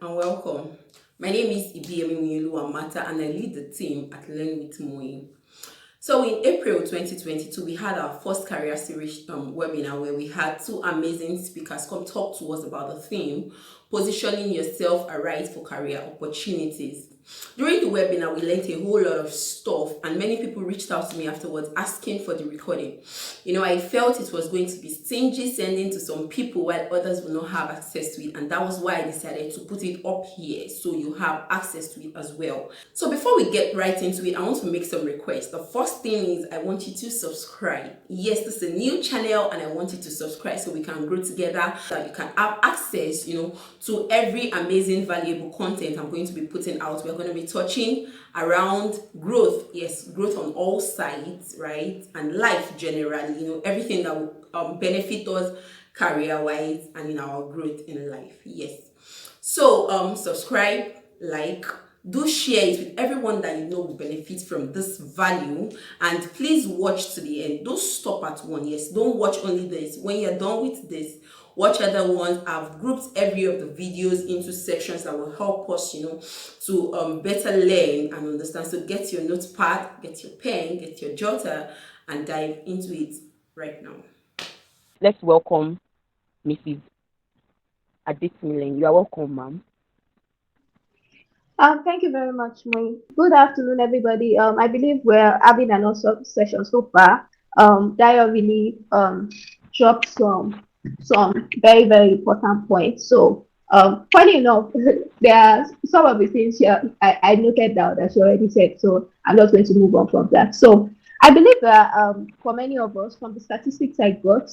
and welcome. My name is Ibiemi Amata and I lead the team at Learn with Moyin. So in April 2022, we had our first career series webinar where we had two amazing speakers come talk to us about the theme, positioning yourself aright for career opportunities. During the webinar, we learned a whole lot of stuff and many people reached out to me afterwards asking for the recording. I felt it was going to be stingy sending to some people while others will not have access to it, and that was why I decided to put it up here so you have access to it as well. So before we get right into it, I want to make some requests. The first thing is I want you to subscribe. Yes, this is a new channel and I want you to subscribe so we can grow together, so that you can have access, to every amazing valuable content I'm going to be putting out. We're going to be touching around growth, yes, growth on all sides, right, and life generally, everything that will benefit us career wise and in our growth in life. Yes, so subscribe, like, do share it with everyone that you know will benefit from this value, and please watch to the end. Don't stop at one. Yes, don't watch only this. When you're done with this, watch other ones. I've grouped every of the videos into sections that will help us to better learn and understand. So get your notepad, get your pen, get your jotter, and dive into it right now. Let's welcome Mrs. Adetimilehin. You are welcome, ma'am. Thank you very much, Moyin. Good afternoon, everybody. I believe we're having an awesome session so far. Dio really dropped some very, very important points. So funny enough, there are some of the things here I noted down that she already said. So I'm just going to move on from that. So I believe that for many of us, from the statistics I got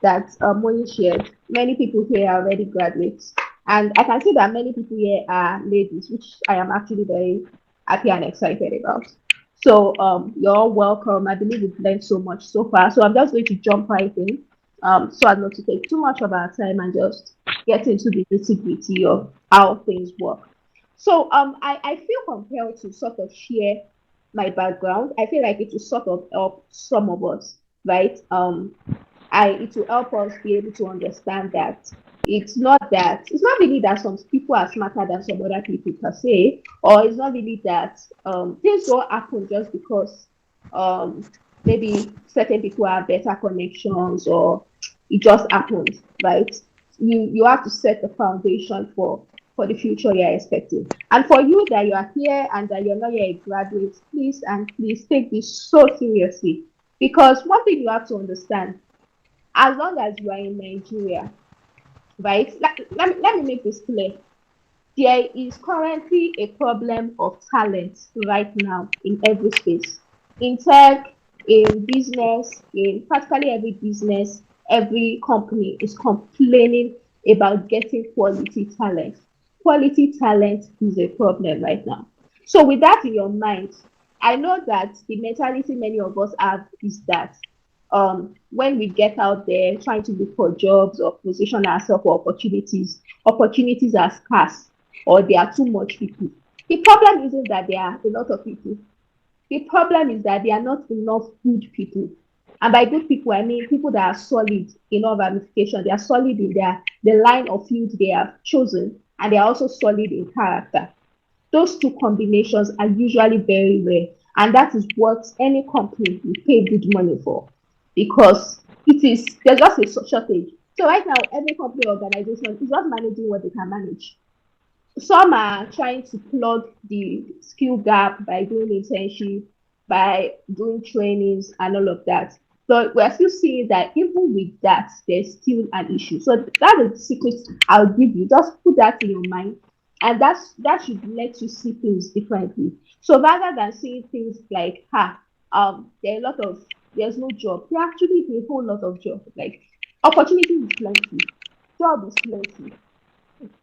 that Moyin shared, many people here are already graduates. And I can see that many people here are ladies, which I am actually very happy and excited about. So you're all welcome. I believe we've learned so much so far. So I'm just going to jump right in, so as not to take too much of our time and just get into the nitty-gritty of how things work. So I feel compelled to sort of share my background. I feel like it will sort of help some of us, right? It will help us be able to understand that it's not really that some people are smarter than some other people per se, or it's not really that things don't happen just because um maybe certain people have better connections or it just happens, right? You have to set the foundation for the future you're expecting. And for you that you are here and that you're not yet a graduate, please and please take this so seriously. Because one thing you have to understand, as long as you are in Nigeria, right? Let me make this clear. There is currently a problem of talent right now in every space. In tech, in business, in practically every business, every company is complaining about getting quality talent. Quality talent is a problem right now. So with that in your mind, I know that the mentality many of us have is that when we get out there trying to look for jobs or position ourselves for opportunities are scarce or there are too much people. The problem isn't that there are a lot of people. The problem is that there are not enough good people. And by good people, I mean people that are solid in all ramifications. They are solid in the line of field they have chosen, and they are also solid in character. Those two combinations are usually very rare, and that is what any company will pay good money for, because there's just a shortage. So right now, every company organization is just managing what they can manage. Some are trying to plug the skill gap by doing internship, by doing trainings and all of that. But we're still seeing that even with that, there's still an issue. So that's the secret I'll give you. Just put that in your mind, and that should let you see things differently. So rather than seeing things like, there's no job. There actually is a whole lot of job. Like opportunity is plenty, job is plenty.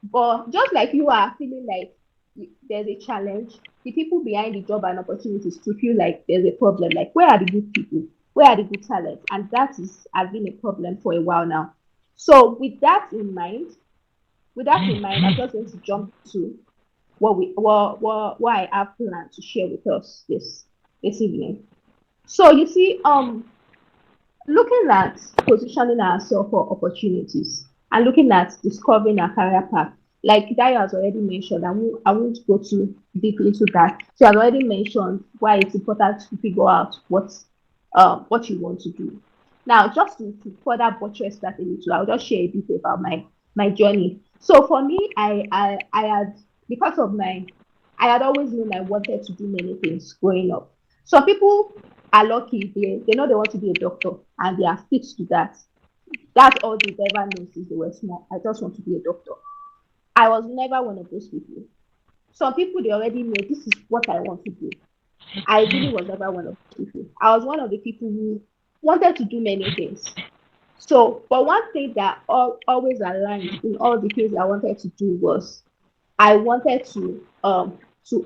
But just like you are feeling like there's a challenge, the people behind the job and opportunities to feel like there's a problem. Like, where are the good people? Where are the good talents? And that has been a problem for a while now. So with that in mind, I'm just going to jump to what I have planned to share with us this evening. So you see, looking at positioning ourselves for opportunities and looking at discovering our career path, like Dayo has already mentioned, I won't go too deep into that. She has already mentioned why it's important to figure out what you want to do. Now, just to further buttress that a little, I'll just share a bit about my journey. So for me, I had, because of my, I had always known I wanted to do many things growing up. Some people are lucky, they know they want to be a doctor and they are fixed to that. That's all they've ever known since they were small. I just want to be a doctor. I was never one of those people. Some people, they already know this is what I want to do. I really was never one of those people. I was one of the people who wanted to do many things. So, but one thing that always aligned in all the things I wanted to do was I wanted to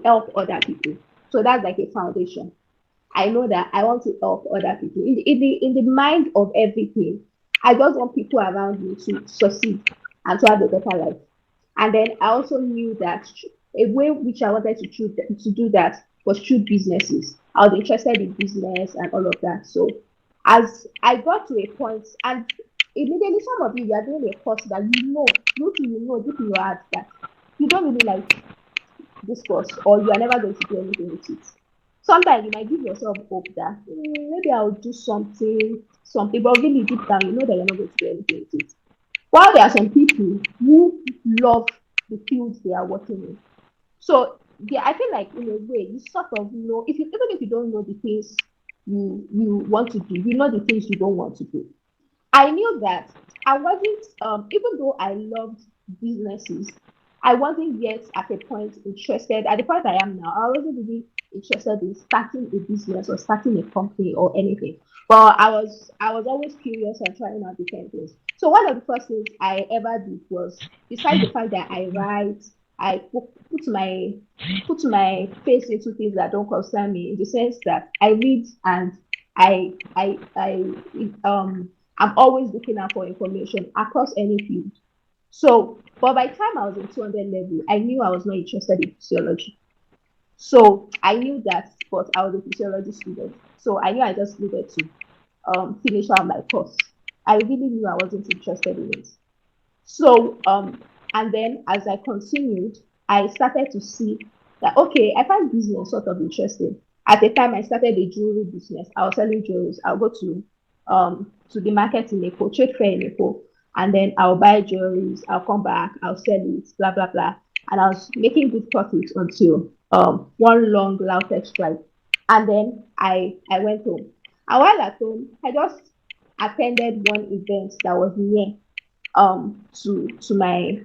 help other people. So that's like a foundation. I know that I want to help other people. In the mind of everything, I just want people around me to succeed and to have a better life. And then I also knew that a way which I wanted to do that was through businesses. I was interested in business and all of that. So as I got to a point, and immediately some of you are doing a course that you know deep in your heart that you don't really like this course, or you are never going to do anything with it. Sometimes you might give yourself hope that maybe I'll do something, but really deep down, you know that you're not going to do anything with it. While there are some people who love the fields they are working in. So yeah, I feel like in a way you sort of know, if you, even if you don't know the things you want to do, you know the things you don't want to do. I knew that I wasn't, even though I loved businesses, I wasn't yet at a point interested, at the point I am now, I wasn't really interested in starting a business or starting a company or anything. But I was always curious and trying out different things. So one of the first things I ever did was, besides the fact that I write, I put my face into things that don't concern me, in the sense that I read and I I'm always looking out for information across any field. So, but by the time I was in 200 level, I knew I was not interested in physiology. So I knew that, but I was a physiology student. So I knew I just needed to finish out my course. I really knew I wasn't interested in it. So, and then as I continued, I started to see that, okay, I find business sort of interesting. At the time, I started a jewelry business. I was selling jewelries. I'll go to the market in April, trade fair in April, and then I'll buy jewelries. I'll come back. I'll sell it. Blah blah blah. And I was making good profits until one long latex strike, and then I went home. And while at home, I just attended one event that was near to my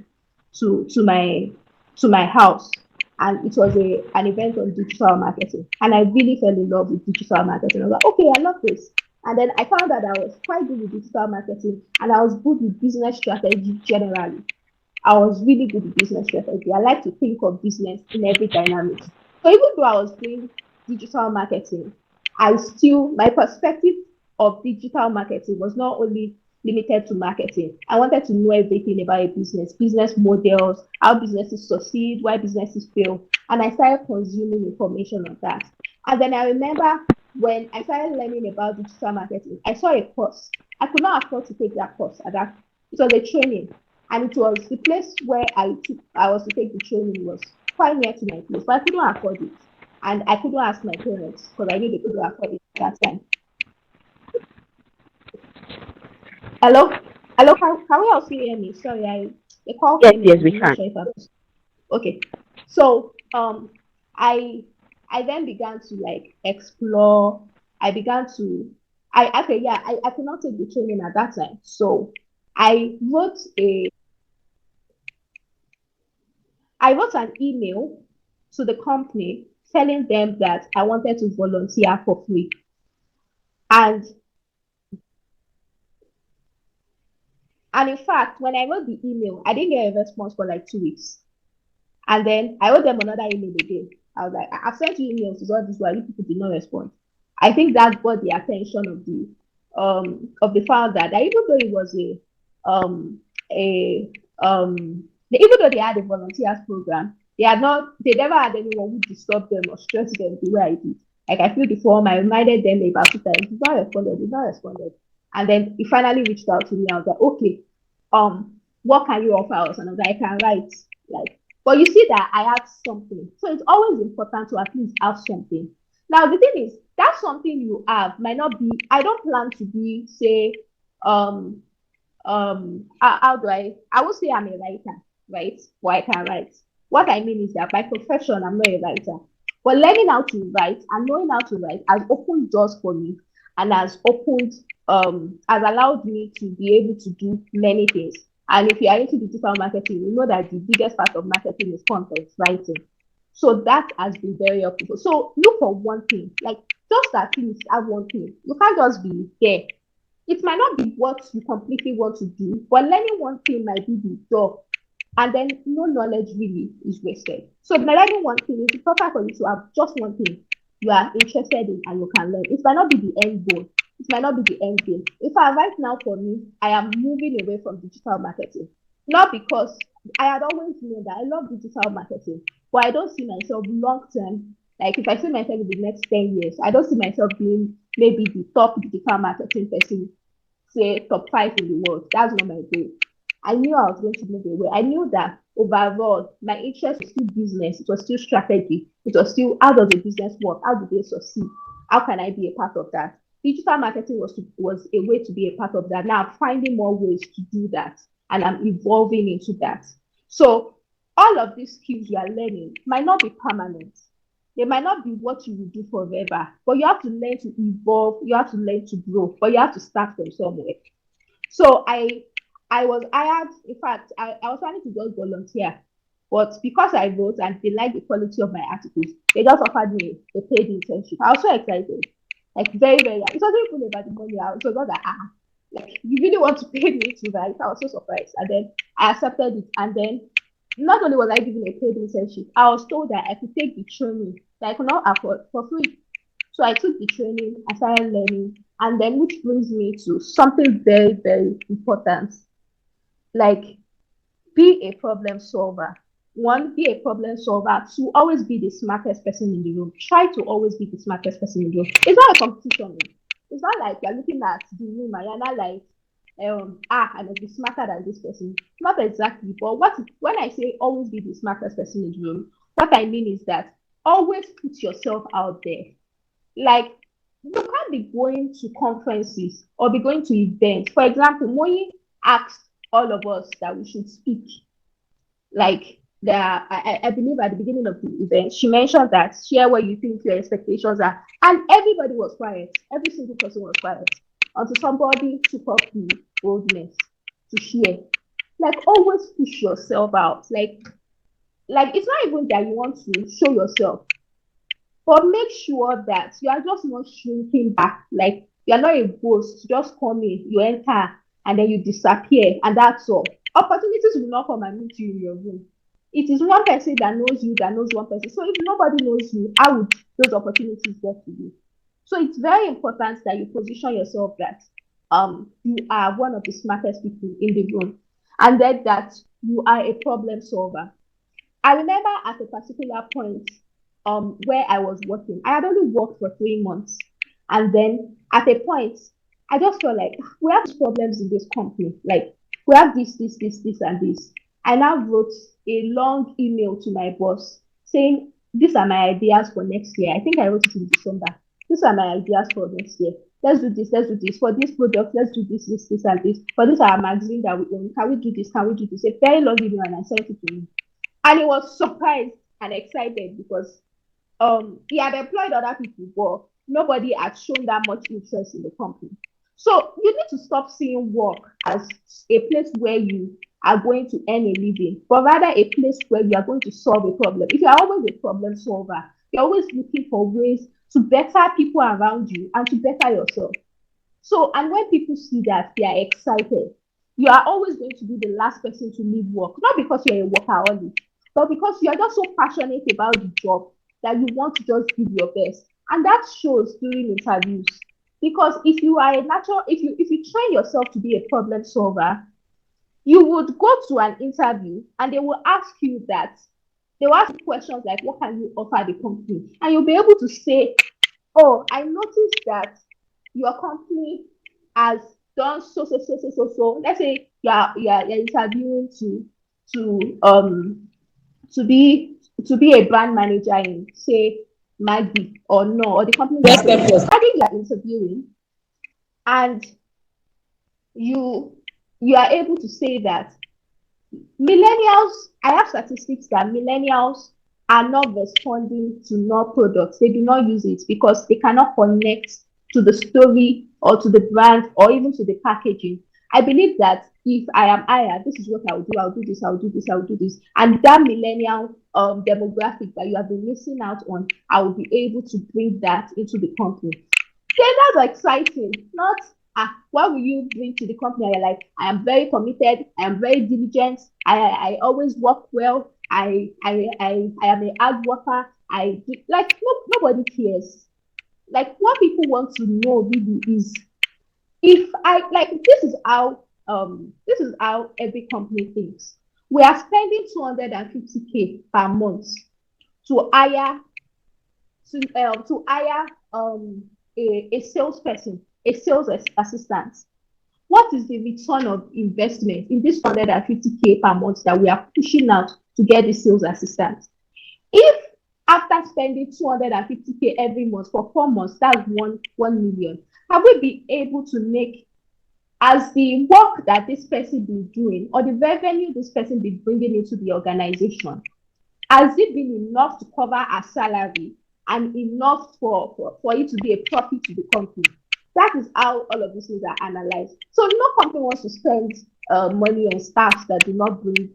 to my house, and it was an event on digital marketing, and I really fell in love with digital marketing. I was like, okay, I love this. And then I found that I was quite good with digital marketing, and I was good with business strategy generally. I was really good with business strategy. I like to think of business in every dynamics. So even though I was doing digital marketing, I still, my perspective of digital marketing was not only limited to marketing. I wanted to know everything about a business, business models, how businesses succeed, why businesses fail. And I started consuming information on that. And then I remember when I started learning about digital marketing, I saw a course. I could not afford to take that course at that. It was a training, and it was the place where I was to take the training was quite near to my place, but I couldn't afford it. And I couldn't ask my parents because I knew they couldn't afford it at that time. Hello? Hello, can we also hear me? Sorry, the call Yes, came in. yes, we I'm not can. sure if I was okay. So I I then began to like explore. I began to I okay, yeah, I could not take the training at that time. So I wrote a I wrote an email to the company telling them that I wanted to volunteer for free. And and in fact, when I wrote the email, I didn't get a response for like 2 weeks. And then I wrote them another email again. I was like, I've sent you emails to all this while you people did not respond. I think that got the attention of the founder, that even though it was a even though they had a volunteers program, they never had anyone who disturbed them or stressed them the way I did. Like I filled the form, I reminded them about 2 times, did not responded. And then he finally reached out to me. I was like, okay, what can you offer us? And I was like, I can write. But you see that I have something. So it's always important to at least have something. Now the thing is that something you have might not be, I don't plan to be, say, um how do I would say I'm a writer, right? Or I can write. What I mean is that by profession I'm not a writer. But learning how to write and knowing how to write has opened doors for me and has allowed me to be able to do many things. And if you are into digital marketing, you know that the biggest part of marketing is content writing. So that has been very helpful. So look for one thing, like just at least have one thing. You can't just be there. It might not be what you completely want to do, but learning one thing might be the door, and then no knowledge really is wasted. So by learning one thing, it's important for you to have just one thing you are interested in and you can learn. It might not be the end goal. It might not be the end game. In fact, right now for me, I am moving away from digital marketing. Not because I had always known that I love digital marketing, but I don't see myself long term. Like if I see myself in the next 10 years, I don't see myself being maybe the top digital marketing person, say top five in the world. That's not my goal. I knew I was going to move away. I knew that overall my interest was still business, it was still strategy, it was still how does a business work, how do they succeed, how can I be a part of that. Digital marketing was a way to be a part of that. Now I'm finding more ways to do that and I'm evolving into that. So all of these skills you are learning might not be permanent. They might not be what you will do forever, but you have to learn to evolve, you have to learn to grow, but you have to start from somewhere. So I was hired. In fact, I was planning to just volunteer, but because I wrote and they liked the quality of my articles, they just offered me a paid internship. I was so excited, like very very. It wasn't even about the money. I was just like, like you really want to pay me to write? I was so surprised, and then I accepted it. And then not only was I given a paid internship, I was told that I could take the training that I could not afford for free. So I took the training, I started learning, and then which brings me to something very, very important. Like be a problem solver. One, be a problem solver. Two, always be the smartest person in the room. Try to always be the smartest person in the room. It's not a competition. It's not like you're looking at the room and you're not like, I must be smarter than this person. Not exactly. But when I say always be the smartest person in the room, what I mean is that always put yourself out there. Like you can't be going to conferences or be going to events. For example, Moyin asked all of us that we should speak. Like I believe at the beginning of the event, she mentioned that share what you think your expectations are, and everybody was quiet. Every single person was quiet until somebody took up the boldness to share. Like always push yourself out. Like it's not even that you want to show yourself, but make sure that you are just not shrinking back. Like you're not a ghost. Just come in, you enter, and then you disappear, and that's all. Opportunities will not come and meet you in your room. It is one person that knows you that knows one person. So if nobody knows you, how would those opportunities get to you? So it's very important that you position yourself that you are one of the smartest people in the room, and then that you are a problem solver. I remember at a particular point where I was working. I had only worked for 3 months. And then at a point, I just felt like we have problems in this company. Like we have this, and this. I now wrote a long email to my boss saying, these are my ideas for next year. I think I wrote it in December. These are my ideas for next year. Let's do this, let's do this. For this product, let's do this, and this. For this our magazine that we own, can we do this? Can we do this? A very long email and I sent it to him. And he was surprised and excited because he had employed other people, but nobody had shown that much interest in the company. So you need to stop seeing work as a place where you are going to earn a living, but rather a place where you are going to solve a problem. If you are always a problem solver, you're always looking for ways to better people around you and to better yourself. So, and when people see that, they are excited. You are always going to be the last person to leave work, not because you're a workaholic, but because you are just so passionate about the job that you want to just give your best. And that shows during interviews. Because if you are a natural, if you train yourself to be a problem solver, you would go to an interview and they will ask you that. They will ask you questions like, what can you offer the company? And you'll be able to say, oh, I noticed that your company has done so. Let's say you're interviewing to to be a brand manager in, say, Maggie or no, or the company Yes, purpose. I think you are interviewing, and you you are able to say that millennials, I have statistics that millennials are not responding to no products. They do not use it because they cannot connect to the story or to the brand or even to the packaging. I believe that if I am hired, this is what I will do. I'll do this, I'll do this, I'll do this. And that millennial demographic that you have been missing out on, I will be able to bring that into the company. Then that's exciting. Not what will you bring to the company? And you're like, I am very committed, I am very diligent, I always work well, I am a hard worker. I do, like nobody cares. Like what people want to know really is if I like this is how every company thinks. We are spending 250K per month to hire to hire a salesperson, a sales assistant. What is the return of investment in this 150K per month that we are pushing out to get the sales assistant? If after spending 250K every month for 4 months, that's 1 million, have we been able to make as the work that this person been doing or the revenue this person been bringing into the organization, has it been enough to cover our salary and enough for it to be a profit to the company? That is how all of these things are analyzed. So no company wants to spend money on staff that do not bring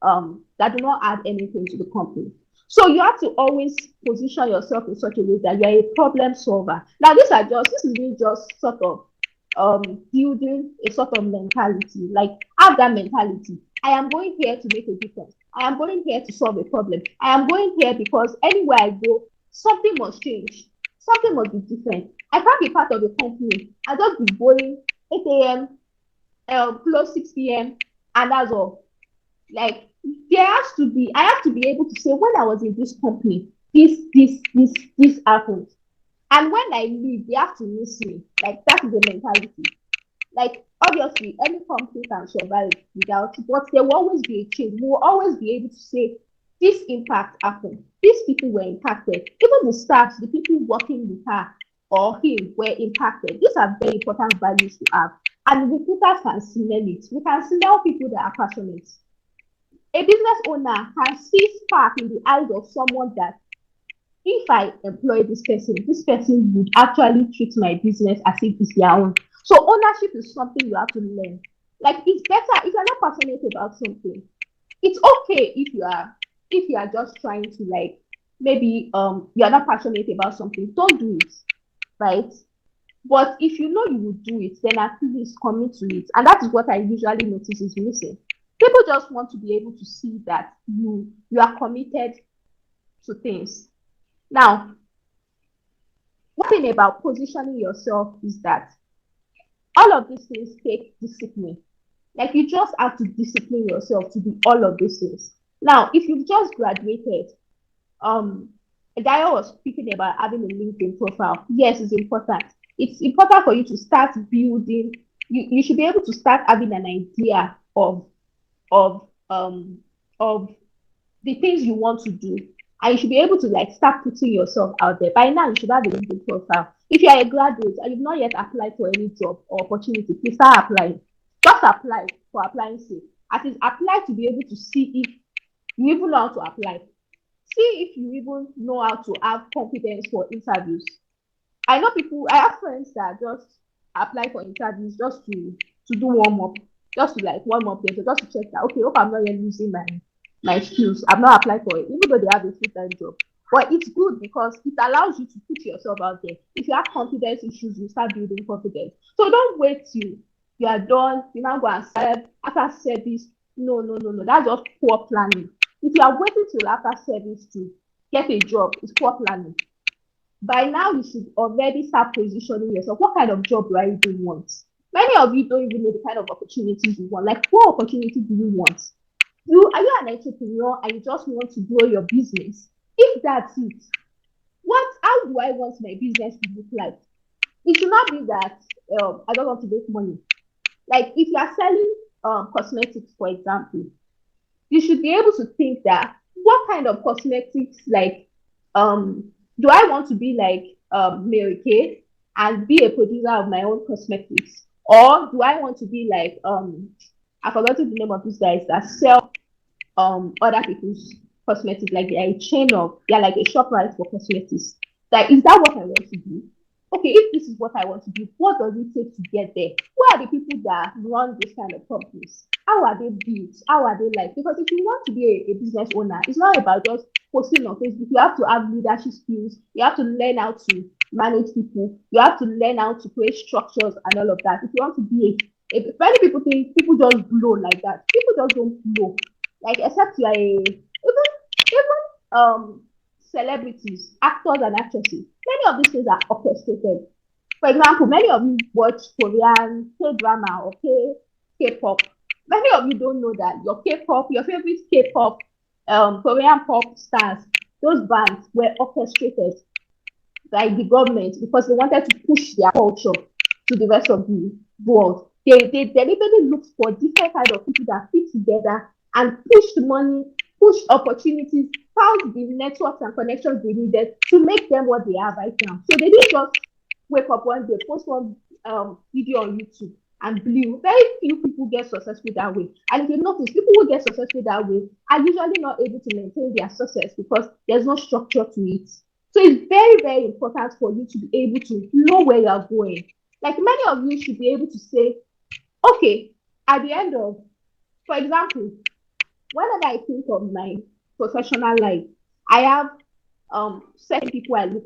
that do not add anything to the company. So you have to always position yourself in such a way that you are a problem solver. Now this is really just sort of building a sort of mentality. Like have that mentality. I am going here to make a difference. I am going here to solve a problem. I am going here because anywhere I go, something must change. Something must be different. I can't be part of a company. I just be going 8 a.m. Close 6 p.m. and that's all. Like I have to be able to say when I was in this company, this happened. And when I leave, they have to miss me. Like that is the mentality. Like obviously any company can survive without, but there will always be a change. We will always be able to say this impact happened, these people were impacted, even the staff, the people working with her or him were impacted. These are very important values to have, and recruiters can smell it. We can smell people that are passionate. A business owner can see spark in the eyes of someone that if I employ this person would actually treat my business as if it's their own. So ownership is something you have to learn. Like it's better if you're not passionate about something. It's okay if you are just trying to like maybe you're not passionate about something, don't do it, right? But if you know you will do it, then at least commit to it. And that is what I usually notice is missing. People just want to be able to see that you are committed to things. Now, one thing about positioning yourself is that all of these things take discipline. Like you just have to discipline yourself to do all of these things. Now, if you've just graduated, a guy was speaking about having a LinkedIn profile. Yes, it's important. It's important for you to start building. You should be able to start having an idea of of the things you want to do, and you should be able to like start putting yourself out there. By now, you should have a LinkedIn profile. If you are a graduate and you've not yet applied for any job or opportunity, please start applying. Just apply for applying sake. At least apply to be able to see if you even know how to apply. See if you even know how to have confidence for interviews. I know people, I have friends that just apply for interviews just to do warm up, just to like warm up there, so just to check that okay, hope I'm not really losing my skills. I've not applied for it, even though they have a full-time job. But it's good because it allows you to put yourself out there. If you have confidence issues, you start building confidence. So don't wait till you are done, you now go and serve after service. No, no, no, no. That's just poor planning. If you are waiting till after service to get a job, it's poor planning. By now, you should already start positioning yourself. What kind of job do I even want? Many of you don't even know the kind of opportunities you want. Like, what opportunity do you want? Are you an entrepreneur and you just want to grow your business? If that's it, how do I want my business to look like? It should not be that I don't want to make money. Like if you are selling cosmetics, for example, you should be able to think that what kind of cosmetics, like, do I want to be like Mary Kay and be a producer of my own cosmetics, or do I want to be like I forgot the name of these guys that sell other people's cosmetics, like they're a chain of, they're like a shop right for cosmetics. Like, is that what I want to do? Okay, if this is what I want to do, what does it take to get there? Who are the people that run this kind of companies? How are they built? How are they like? Because if you want to be a business owner, it's not about just posting on Facebook. You have to have leadership skills. You have to learn how to manage people. You have to learn how to create structures and all of that. If you want to be many people think people just blow like that. People just don't blow. Like, except you are even celebrities, actors and actresses, many of these things are orchestrated. For example, many of you watch Korean K-drama or K-pop. Many of you don't know that your K-pop, your favorite K-pop, Korean pop stars, those bands were orchestrated by the government because they wanted to push their culture to the rest of the world. They deliberately looked for different kind of people that fit together and pushed money, pushed opportunities, found the networks and connections they needed to make them what they are right now. So they didn't just wake up one day, post one video on YouTube and blew. Very few people get successful that way. And if you notice, people who get successful that way are usually not able to maintain their success because there's no structure to it. So it's very, very important for you to be able to know where you're going. Like, many of you should be able to say, okay, at the end of, for example, whenever I think of my professional life, I have certain people I look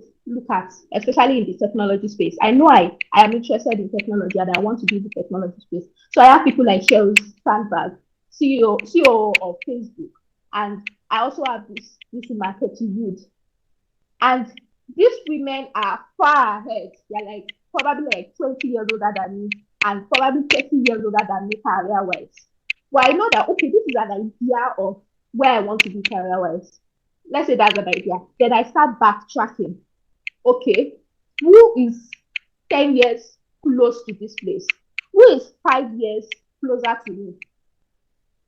at, especially in the technology space. I know I am interested in technology and I want to be in the technology space. So I have people like Sheryl Sandberg, CEO of Facebook, and I also have this marketing Wood. And these women are far ahead. They're like probably like 20 years older than me and probably 30 years older than me career-wise. But I know that, okay, this is an idea of where I want to be career-wise. Let's say that's an idea. Then I start backtracking. Okay, who is 10 years close to this place? Who is 5 years closer to me?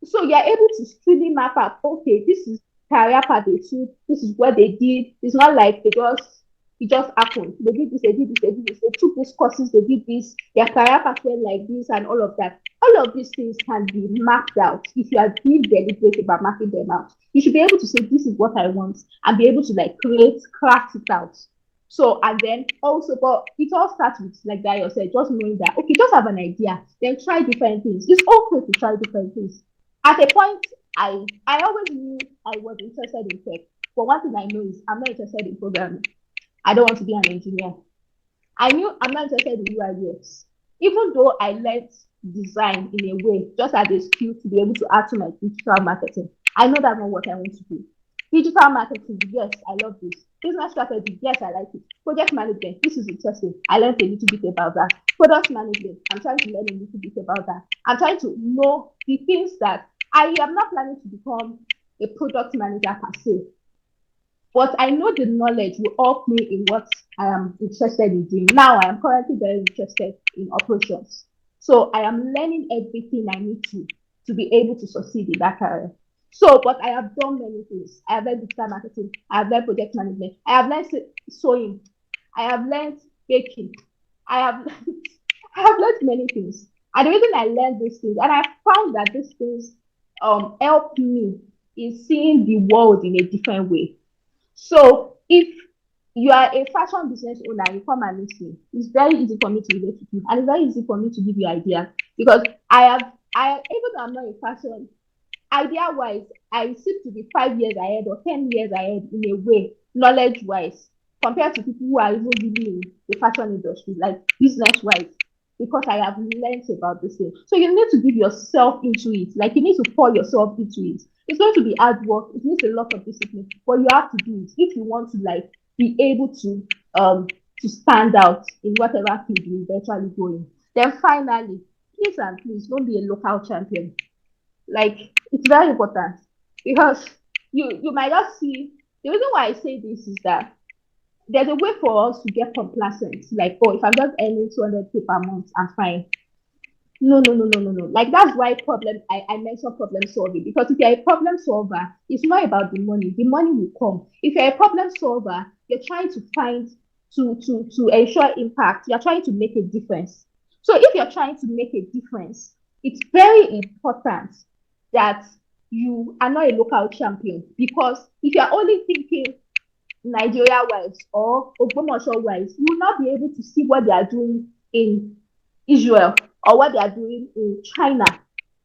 So you're able to really map out, okay, this is career path they took, this is what they did. It's not like it just happened. They did this, they did this, they did this, they took these courses, they did this, their career path went like this and all of that. All of these things can be mapped out if you are being deliberate about mapping them out. You should be able to say, this is what I want, and be able to like craft it out. So, and then also, but it all starts with, like Dayo said, just knowing that, okay, just have an idea, then try different things. It's okay to try different things. At a point, I always knew I was interested in tech, but one thing I know is I'm not interested in programming. I don't want to be an engineer. I knew I'm not interested in UI UX, even though I learned design in a way, just as a skill to be able to add to my digital marketing. I know that's not what I want to do. Digital marketing, yes, I love this. Business strategy, yes, I like it. Project management, this is interesting. I learned a little bit about that. Product management, I'm trying to learn a little bit about that. I'm trying to know the things that I am not planning to become a product manager per se, but I know the knowledge will help me in what I am interested in doing. Now, I am currently very interested in operations. So I am learning everything I need to be able to succeed in that career. So, but I have done many things. I have learned digital marketing. I have learned project management. I have learned sewing. I have learned baking. I have learned many things. And the reason I learned these things, and I found that these things help me in seeing the world in a different way. So if you are a fashion business owner, you come and meet me, it's very easy for me to relate to you, and it's very easy for me to give you ideas because even though I'm not in fashion, idea wise, I seem to be 5 years ahead or 10 years ahead in a way, knowledge wise, compared to people who are even really in the fashion industry, like business wise, because I have learned about this thing. So you need to give yourself into it, like you need to pour yourself into it. It's going to be hard work, it needs a lot of discipline, but you have to do it if you want to like be able to stand out in whatever field you eventually go in. Then finally, please and please don't be a local champion. Like, it's very important because you might not see. The reason why I say this is that there's a way for us to get complacent. Like, oh, if I'm just earning 200K per month, I'm fine. No. Like that's why I mentioned problem solving, because if you're a problem solver, it's not about the money. The money will come. If you're a problem solver, you're trying to find to ensure impact. You're trying to make a difference. So if you're trying to make a difference, it's very important that you are not a local champion, because if you're only thinking Nigeria wise or Ogbomoso wise, you will not be able to see what they are doing in Israel or what they are doing in China,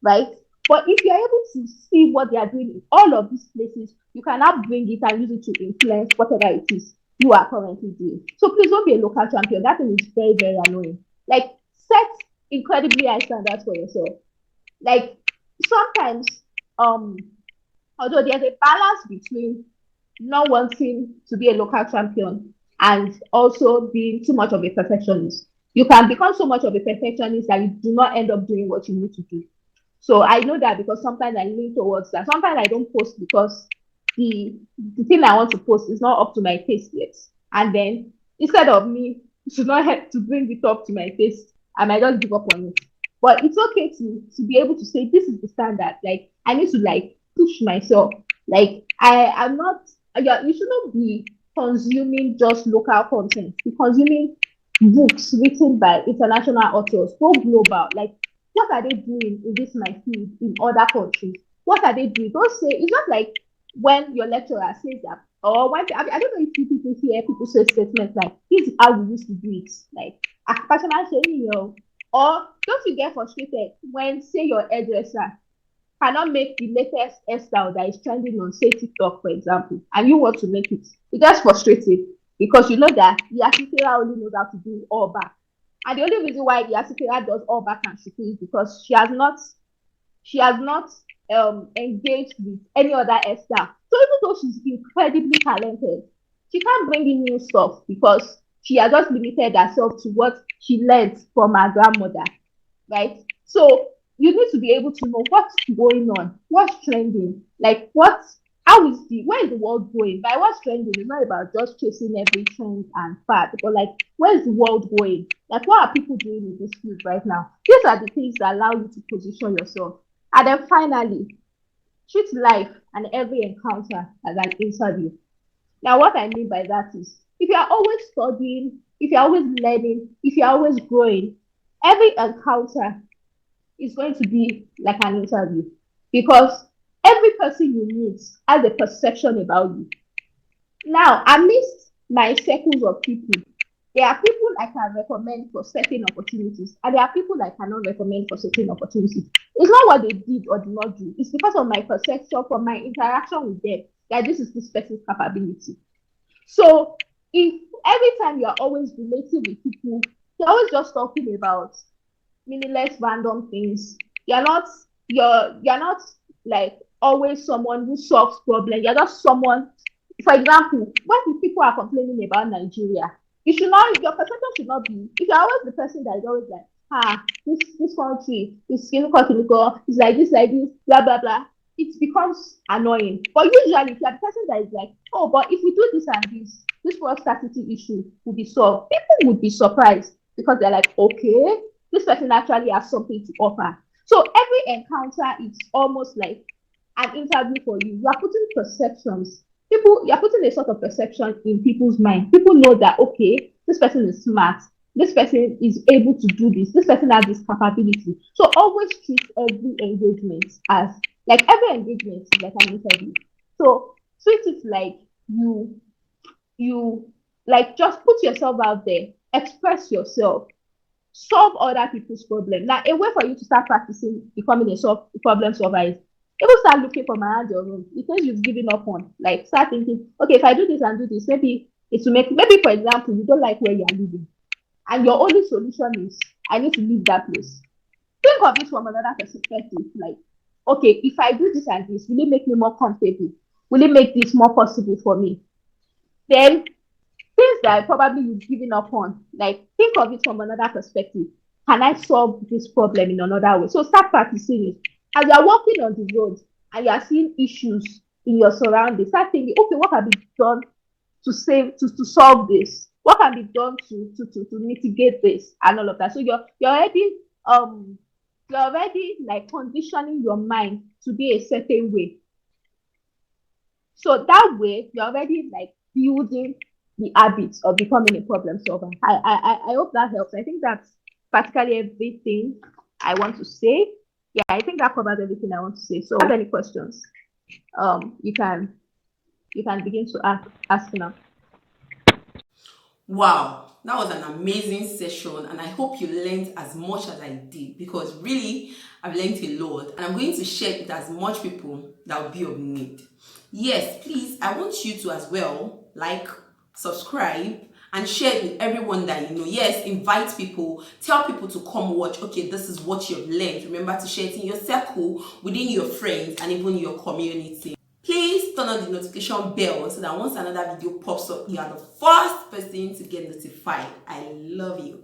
right? But if you're able to see what they are doing in all of these places, you can now bring it and use it to influence whatever it is you are currently doing. So please don't be a local champion. That thing is very, very annoying. Like, set incredibly high standards for yourself. Like, sometimes, um, although there's a balance between not wanting to be a local champion and also being too much of a perfectionist. You can become so much of a perfectionist that you do not end up doing what you need to do. So I know that, because sometimes I lean towards that. Sometimes I don't post because the the thing I want to post is not up to my taste yet. And then, instead of me to not have to bring it up to my taste, I might just give up on it. But it's okay to be able to say this is the standard. Like, I need to like push myself. Like, I'm not, you shouldn't be consuming just local content. Be consuming books written by international authors. Go global. Like, what are they doing in this my field in other countries? What are they doing? Don't say, it's not like when your lecturer says that, or when I don't know if you people hear people say statements like, this is how we used to do it. Like, personal saying, or don't you get frustrated when, say, your hairdresser cannot make the latest hairstyle that is trending on, say, TikTok, for example, and you want to make it? It gets frustrating, because you know that the Asikera only knows how to do all back. And the only reason why the Asikera does all back and shuku is because she has not engaged with any other hairstyle. So even though she's incredibly talented, she can't bring in new stuff because she has just limited herself to what she learned from her grandmother, right? So you need to be able to know what's going on, what's trending, like where is the world going? By what's trending, it's not about just chasing every trend and fad, but like, where is the world going? Like, what are people doing in this field right now? These are the things that allow you to position yourself. And then finally, treat life and every encounter as an interview. Now, what I mean by that is, if you are always studying, if you're always learning, if you're always growing, every encounter is going to be like an interview, because every person you meet has a perception about you. Now, amidst my circles of people, there are people I can recommend for certain opportunities, and there are people I cannot recommend for certain opportunities. It's not what they did or did not do, it's because of my perception from my interaction with them that this is this person's capability. So, if every time you're always relating with people, you're always just talking about meaningless random things, you're not like always someone who solves problems. You're just someone, for example, when people are complaining about Nigeria, your perception should not be, if you're always the person that is always like, this country is clinical, it's like this, blah blah blah, it becomes annoying. But usually, if you're the person that is like, oh, but if we do this and this world scarcity issue will be solved, people would be surprised, because they're like, okay, this person actually has something to offer. So every encounter is almost like an interview for you. You are putting perceptions. You are putting a sort of perception in people's mind. People know that, okay, this person is smart. This person is able to do this. This person has this capability. So always treat every engagement as, like, every engagement is like an interview. So treat it like you like, just put yourself out there, express yourself, solve other people's problem. Now, a way for you to start practicing becoming a problem solver is, even start looking from around your room. The things you've given up on, like, start thinking, okay, if I do this and do this, maybe it will make, maybe for example, you don't like where you are living, and your only solution is, I need to leave that place. Think of it from another perspective, like, okay, if I do this and this, will it make me more comfortable? Will it make this more possible for me? Then, things that probably you've given up on, like, think of it from another perspective. Can I solve this problem in another way? So start practicing it. As you're walking on the road and you're seeing issues in your surroundings, start thinking, okay, what can be done to solve this? What can be done to mitigate this and all of that? So you're already you're already like conditioning your mind to be a certain way. So that way, you're already like building the habit of becoming a problem solver. I hope that helps. I think that's practically everything I want to say. Yeah, I think that covers everything I want to say. So, if you have any questions, you can begin to ask now. Wow, that was an amazing session, and I hope you learned as much as I did, because really I've learned a lot and I'm going to share it with as much people that will be of need. Yes, please, I want you to as well like, subscribe, and share it with everyone that you know. Yes, invite people, tell people to come watch. Okay, this is what you've learned. Remember to share it in your circle, within your friends, and even your community. Please turn on the notification bell so that once another video pops up, you are the first person to get notified. I love you.